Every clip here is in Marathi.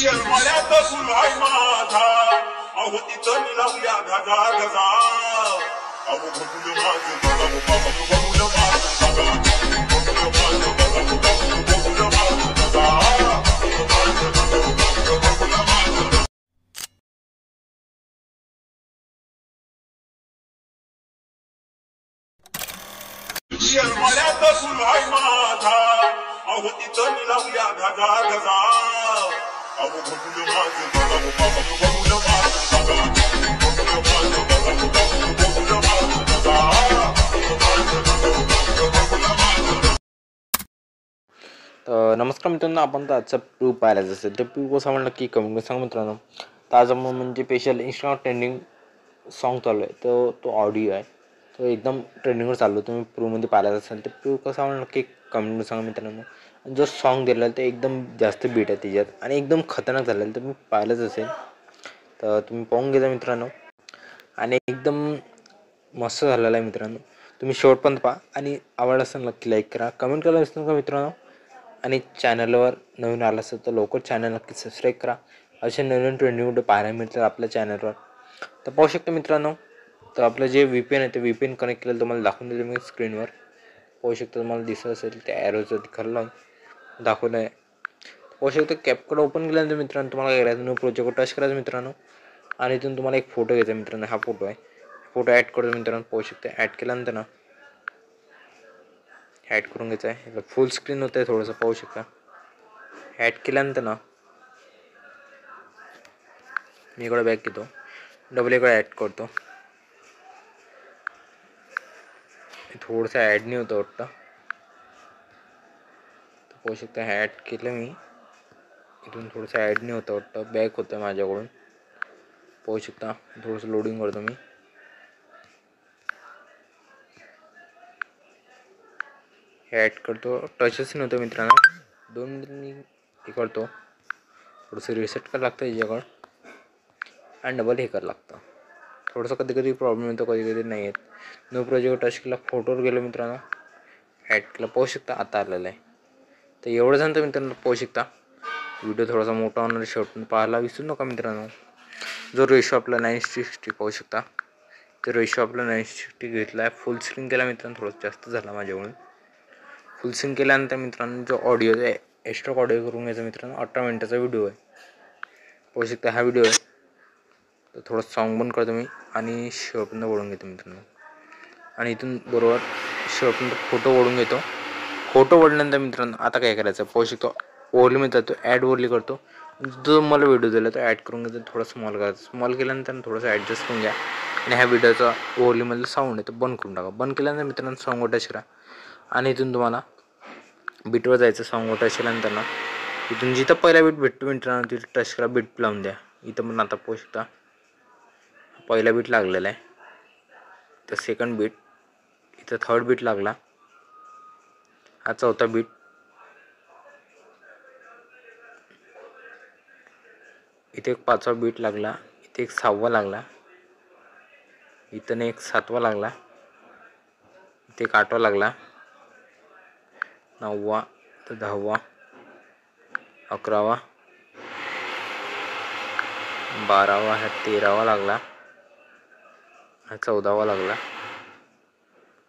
शर्माळ्यात सुराय माझा अहो तिथं मी लावूया गजा गजा अहो बघून माझं बघून माझं शर्माळ्यात सुराय माझा अहो तिथं मी लावूया गजा गजा अहो बघून माझं बघून तर नमस्कार मित्रांनो, आपण तर आजचा प्रू पाहायला असेल तर प्रू कसा म्हणलं की कमेंट सांग मित्रांनो. तर आज आपण म्हणजे स्पेशल इंस्टाग्राम ट्रेंडिंग सॉन्ग चालू आहे, तो ऑडिओ आहे, तो एकदम ट्रेंडिंगवर चालू आहे. तुम्ही प्रूमध्ये पाहायला असेल तर प्रू कसा म्हणलं की कमेंट सांगा मित्रांनो. जो सॉन्ग दिलेला आहे ते एकदम जास्त बीट आहे त्याच्यात आणि एकदम खतरनाक झालेलं आहे, तर तुम्ही पाहिलंच असेल. तर तुम्ही पाहून घ्या मित्रांनो आणि एकदम मस्त झालेला आहे मित्रांनो. तुम्ही शेवटपर्यंत पहा आणि आवडलं असेल नक्की लाईक करा, कमेंट करायला विसरू नका मित्रांनो. आणि चॅनलवर नवीन आला असेल तर लवकर चॅनल नक्की सबस्क्राईब करा. असे नवीन ट्रेंडिंग व्हिडिओ पाहायला मिळतात आपल्या चॅनलवर. तर पाहू शकता मित्रांनो, तर आपलं जे VPN आहे ते VPN कनेक्ट केलेलं तुम्हाला दाखवून देतो मी स्क्रीनवर. पाहू शकता, तुम्हाला दिसत असेल त्या ॲरोचं खाल्लं दाखवलं आहे. पाहू शकता कॅपकट ओपन केल्यानंतर मित्रांनो तुम्हाला करायचं प्रोजेक्ट टच करायचं मित्रांनो आणि इथून तुम्हाला एक फोटो घ्यायचा मित्रांनो. हा फोटो आहे, फोटो ॲड करतो मित्रांनो. पाहू शकता ॲड केल्यानंतर ना ॲड करून घ्यायचं आहे. फुल स्क्रीन होतं आहे थोडंसं, पाहू शकता. ॲड केल्यानंतर ना मी इकडे बॅक घेतो, डबल इकडे ॲड करतो. थोडंसं ॲड नाही होतं वाटतं. तर पाहू शकता ॲड केलं मी, इथून थोडंसं ॲड नाही होतं वाटतं, बॅक होतं माझ्याकडून. पाहू शकता थोडंसं लोडिंग करतो मी. ॲड करतो, टचच नव्हतं मित्रांनो. 2 मिनिट मी हे करतो, थोडंसं रिसेट करावं लागतं याच्याकडं आणि डबल हे करावं लागतं. थोडंसं कधी कधी प्रॉब्लेम येतो, कधी कधी नाही येत. नो प्रोजेक्ट टच केला, फोटोवर गेलो मित्रांनो, ॲड केला. पाहू शकता आता आलेलं आहे. तर एवढं झालं तर मित्रांनो पाहू शकता व्हिडिओ थोडासा मोठा होणार, शेवटून पाहायला विसरू नका मित्रांनो. जो रेशो आपला 9:60 पाहू शकता, तो रेशो आपला 9:60 घेतला आहे. फुल स्क्रीन केला मित्रांनो, थोडंसं जास्त झाला माझ्याकडून. फुल स्क्रीन केल्यानंतर मित्रांनो जो ऑडिओ आहे एक्स्ट्रा ऑडिओ करून घ्यायचा मित्रांनो. 18 मिनिटाचा व्हिडिओ आहे, पाहू शकता हा व्हिडिओ आहे. तर थोडं सॉन्ग बंद करतो मी आणि शेवटपर्यंत ओढून घेतो मित्रांनो. आणि इथून बरोबर शेवटपर्यंत फोटो ओढून घेतो. फोटो ओढल्यानंतर मित्रांनो आता काय करायचं पाहू शकतो, ओरली मी जातो, ॲड ओरली करतो. जो मला व्हिडिओ दिला तो ॲड करून घेतो, थोडं स्मॉल करायचं. स्मॉल केल्यानंतर थोडंसं ॲडजस्ट करून घ्या आणि ह्या व्हिडिओचा ओरलीमधलं साऊंड आहे तो बंद करून टाका. बंद केल्यानंतर मित्रांनो सॉन्ग टच करा आणि इथून तुम्हाला बीटवर जायचं. सॉन्ग टच केल्यानंतर ना इथून जिथं पहिला बीट भेटतो मित्रांनो तिथं टच करा, बीट लावून द्या. इथं पण आता पाहू शकता पहिला बीट लागलेला आहे, तर सेकंड बीट, इथं थर्ड बीट लागला, हा चौथा बीट, इथे एक 5वा बीट लागला, इथे एक 6वा लागला, इथं एक 7वा लागला, इथे एक 8वा लागला, 9वा, तर 10वा, 11वा, 12वा, हा 13वा लागला, हा 14वा लागला,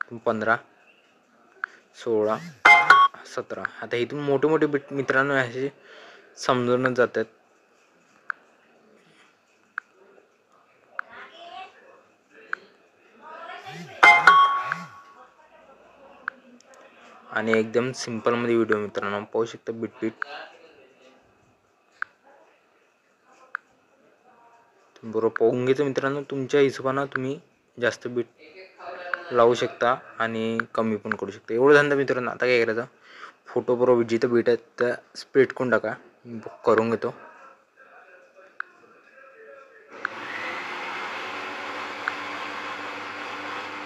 15, 16, 17. आता इथून मोठे मोठे बीट मित्रांनो असे समजूनच जातात. आणि एकदम सिंपलमध्ये व्हिडिओ मित्रांनो पाहू शकता. बीट बरोबर पाहून घ्यायचं मित्रांनो. तुमच्या हिशोबानं तुम्ही जास्त बीट लावू शकता आणि कमी पण करू शकता. एवढं झालं मित्रांनो आता काय करायचं, फोटो बरोबर जिथं बीट आहे त्या स्प्लिट करून टाका. करून घेतो.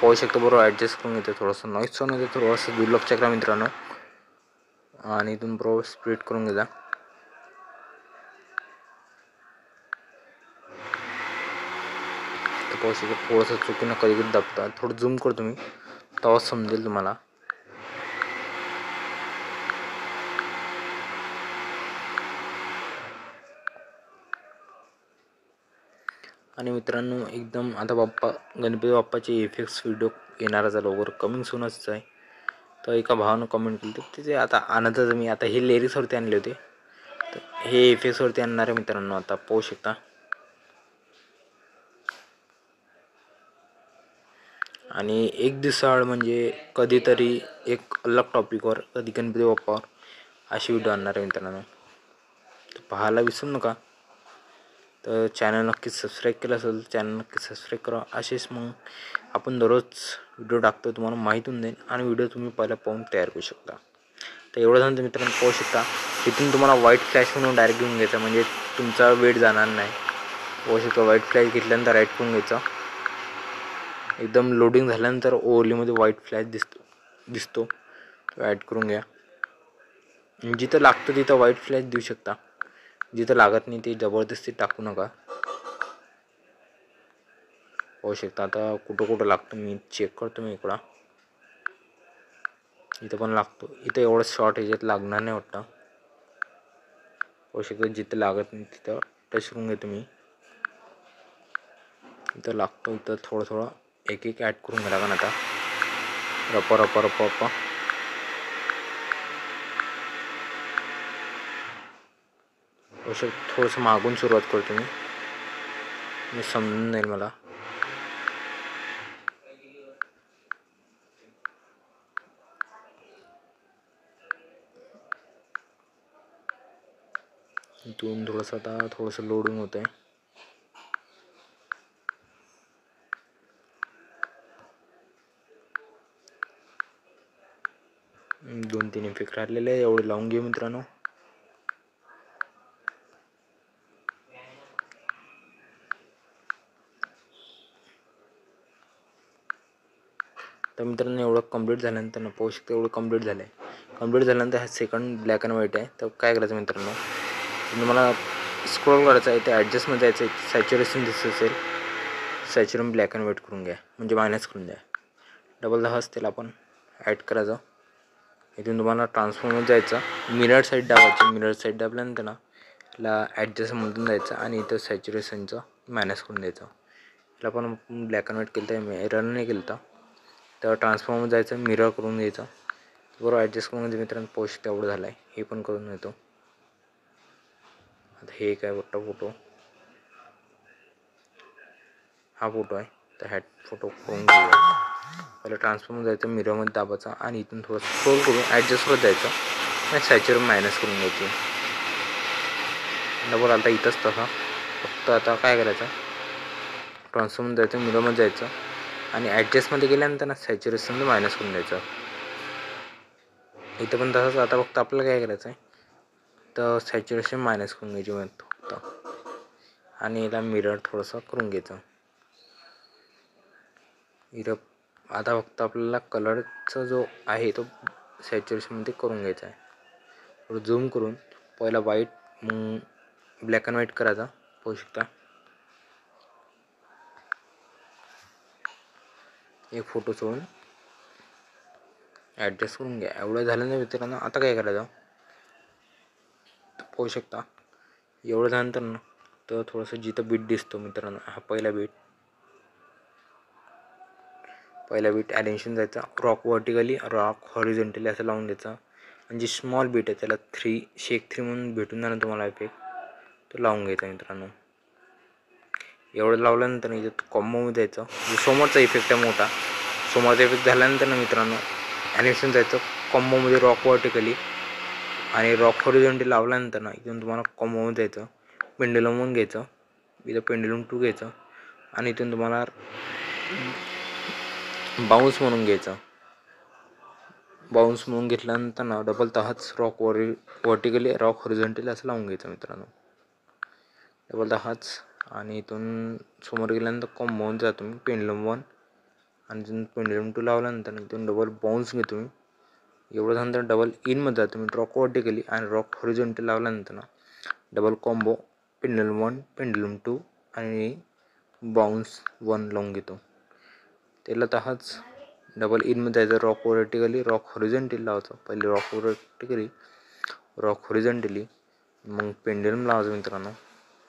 पाहू शकतो बरोबर ॲडजस्ट करून घेतो. थोडंसं नॉईज सॉन होतं, थोडंसं दुर्लक्ष करा मित्रांनो आणि इथून बरोबर स्प्लिट करून घ्या. तर पाहू शकतो थोडंसं चुकीनं कधी कधी दाबता. थोडं झूम करतो मी, तेव्हा समजेल तुम्हाला. आणि मित्रांनो एकदम आता गणपती बाप्पाचे इफेक्ट्स व्हिडिओ येणारच आहे लवकर, कमिंग सूनच आहे. तर एका भावानं कमेंट केली होती ते आता आणतच मी. आता हे लिरिक्सवरती आणले होते, तर हे इफेक्ट्सवरती आणणार आहे मित्रांनो. आता पाहू शकता. आणि एक दिवसाआड म्हणजे कधीतरी एक अलग टॉपिकवर, कधी गणपती बाप्पावर अशी व्हिडिओ आणणार आहे मित्रांनो. तर पाहायला विसरू नका. तर चॅनल नक्कीच सबस्क्राईब केलं असेल तर चॅनल नक्की सबस्क्राईब करा. असेच मग आपण दररोज व्हिडिओ टाकतो, तुम्हाला माहीत होऊन जाईल आणि व्हिडिओ तुम्ही पहिला पाहून तयार करू शकता. तर एवढं झालं मित्रांनो, पाहू शकता. इथून तुम्हाला व्हाईट फ्लॅश म्हणून डायरेक्ट घेऊन घ्यायचा, म्हणजे तुमचा वेट जाणार नाही. पाहू शकता व्हाईट फ्लॅश घेतल्यानंतर राईट करून घ्यायचा. एकदम लोडिंग झाल्यानंतर ओव्हरलीमध्ये व्हाईट फ्लॅश दिसतो तो ॲड करून घ्या. जिथं लागतं तिथं व्हाईट फ्लॅश देऊ शकता, जिथं लागत नाही ते जबरदस्ती टाकू नका. पाहू शकता आता कुठं लागतं मी चेक करतो. मी इथं पण लागतो. इथं एवढं शॉर्ट ह्याच्यात लागणार नाही वाटतं. पाहू शकता जिथं लागत नाही तिथं टच करून घेतो मी. इथं लागतो, इथं थोडं एक ॲड करून घ्या लागेल. आता रप्पा अशा थोडंसं मागून सुरुवात करतो मी समजून जाईल मला. इथून थोडंसं लोडिंग होत आहे. दोन तीन इफेक्ट राहिलेले आहे, एवढे लावून घेऊ मित्रांनो. तर मित्रांनो एवढं कंप्लीट झाल्यानंतर पाहू शकता एवढं कंप्लीट झालं आहे. कंप्लीट झाल्यानंतर हा सेकंड ब्लॅक अँड व्हाईट आहे. तर काय करायचं मित्रांनो, तुम्हाला स्क्रोल करायचं आहे, ते ॲडजस्टमध्ये जायचं आहे. सॅच्युरेशन दिसत असेल, सॅच्युरेशन ब्लॅक अँड व्हाईट करून घ्या, म्हणजे मायनस करून द्या. डबल हस त्याला आपण ॲड करायचं. इथून तुम्हाला ट्रान्सफॉर्ममध्ये जायचं, मिरर साईड दाबायची. मिरर साईड दाबल्यानंतर याला ॲडजस्टमधून जायचं आणि इथं सॅच्युरेशनचं मायनस करून द्यायचं. याला पण ब्लॅक अँड व्हाईट केलं तर मिरर नाही केलं तर ट्रान्सफॉर्ममध्ये जायचं, मिरर करून घ्यायचं. बरोबर ॲडजस्ट करून घ्यायचं मित्रांनो. पोस्ट तेवढं झालं आहे, हे पण करून घेतो. आता हे काय मोठा फोटो, हा फोटो आहे, तर ह्या फोटो करून घेऊया. पहिलं ट्रान्सफॉर्ममध्ये जायचं, मिररमध्ये दाबायचा आणि इथून थोडं स्क्रोल करून ॲडजस्ट करत जायचं आणि सॅच्युरेशन मायनस करून घ्यायची. डबल आता इथंच तसा, फक्त आता काय करायचं, ट्रान्सफॉर्ममध्ये जायचं, मिररमध्ये जायचं आणि ॲडजस्टमध्ये गेल्यानंतर सॅच्युरेशन मायनस करून द्यायचं. इथं पण तसंच. आता फक्त आपल्याला काय करायचं आहे, तर सॅच्युरेशन मायनस करून घ्यायची फक्त आणि याला मिरर थोडंसं करून घ्यायचं. इथं आता फक्त आपल्याला कलरचा जो आहे तो सॅच्युरेशनमध्ये करून घ्यायचा आहे. थोडं झूम करून पहिला व्हाईट, मग ब्लॅक अँड व्हाईट करायचा. पाहू शकता एक फोटो सोडून ॲडजस्ट करून घ्या. एवढं झालं नाही मित्रांनो. आता काय करायचं, पाहू शकता एवढं झाल्यानंतर तर थोडंसं जिथं बीट दिसतो मित्रांनो, हा पहिला बीट ॲरेंशन जायचा. रॉक व्हर्टिकली, रॉक हॉरिझॉन्टली असं लावून द्यायचा. आणि जी स्मॉल बीट आहे त्याला शेक 3 म्हणून भेटून जाणार तुम्हाला इफेक्ट, तो लावून घ्यायचा मित्रांनो. एवढं लावल्यानंतर इथं कॉम्बोमध्ये जायचं. जो समोरचा इफेक्ट आहे मोठा, समोरचा इफेक्ट झाल्यानंतर मित्रांनो ॲनिमेशन जायचं कॉम्बोमध्ये, रॉक व्हर्टिकली आणि रॉक हॉरिझॉन्टली लावल्यानंतर इथून तुम्हाला कॉम्बोमध्ये जायचं, पेंडुलम 1 घ्यायचं, इथं पेंडुलम 2 घ्यायचं आणि इथून तुम्हाला बाउन्स म्हणून घ्यायचं. बाउन्स म्हणून घेतल्यानंतर डबल तहाच रॉक व्हर्टिकली, रॉक हॉरिझॉन्टली असं लावून घ्यायचं मित्रांनो. डबल तहाच आणि इथून समोर गेल्यानंतर कॉम्बोमध्ये जातो मी, पेंडुलम 1 आणि इथून पेंडुलम 2 लावल्यानंतर इथून डबल बाउन्स घेतो मी. एवढं झाल्यानंतर डबल इनमध्ये जातो मी, रॉक व्हर्टिकली आणि रॉक हॉरिझॉन्टली लावल्यानंतर डबल कॉम्बो, पेंडुलम 1, पेंडुलम 2 आणि बाउन्स 1 लावून घेतो. त्याला तहाच डबल इनमध्ये जायचं, रॉक व्हर्टिकली, रॉक हॉरिझॉन्टली लावायचं. पहिले रॉक व्हर्टिकली, रॉक हॉरिझॉन्टली, मग पेंडुलम लावायचं मित्रांनो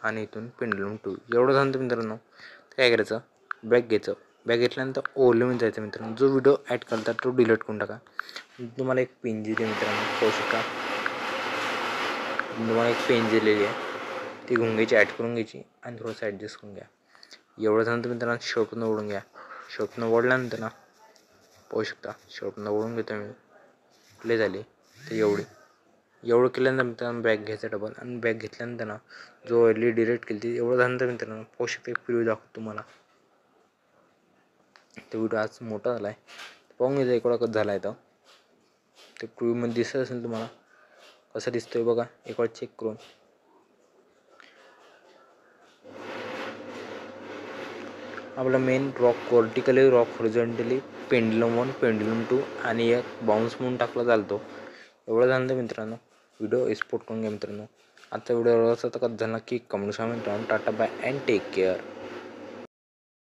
आणि इथून पेंडुलम 2. एवढं झालं मित्रांनो. काय करायचं, बॅक घ्यायचं. बॅक घेतल्यानंतर ओव्हरमध्ये जायचं मित्रांनो. जो व्हिडिओ ॲड करता तो डिलीट करून टाका. तुम्हाला एक पेन दिली मित्रांनो, पाहू शकता. तुम्हाला एक पेन दिलेली आहे, ती घेऊन घ्यायची, ॲड करून घ्यायची आणि थोडंसं ॲडजस्ट करून घ्या. एवढं झालं मित्रांनो. शेवटनं ओढून घ्या. शेवटनं ओढल्यानंतर ना पाहू शकता, शेवटनं ओढून घेतो मी. प्ले झाली तर एवढं केल्यानंतर मित्रांनो बॅग घ्यायचा डबल. आणि बॅग घेतल्यानंतर ना जो एडली डिलीट केली ती एवढं झाल्यानंतर मित्रांनो पाहू शकता, एक प्रिव्ह्यू दाखवतो तुम्हाला. तो व्हिडिओ आज मोठा झाला आहे, पाहून घ्यायचा एक वेळा कसं झाला आहे. तर ते प्रिव्ह्यूमध्ये दिसत असेल तुम्हाला कसं दिसतोय बघा, एक वेळा चेक करून. आपला main rock vertically, rock horizontally, pendulum 1, pendulum 2 आणि एक बाउन्स म्हणून टाकला चालतो. एवढं झालं मित्रांनो. व्हिडिओ एक्सपोर्ट करून घ्या मित्रांनो. आजचा व्हिडिओ असं तर कसं झाला की कमेंट मित्रांनो. Tata bye and take care.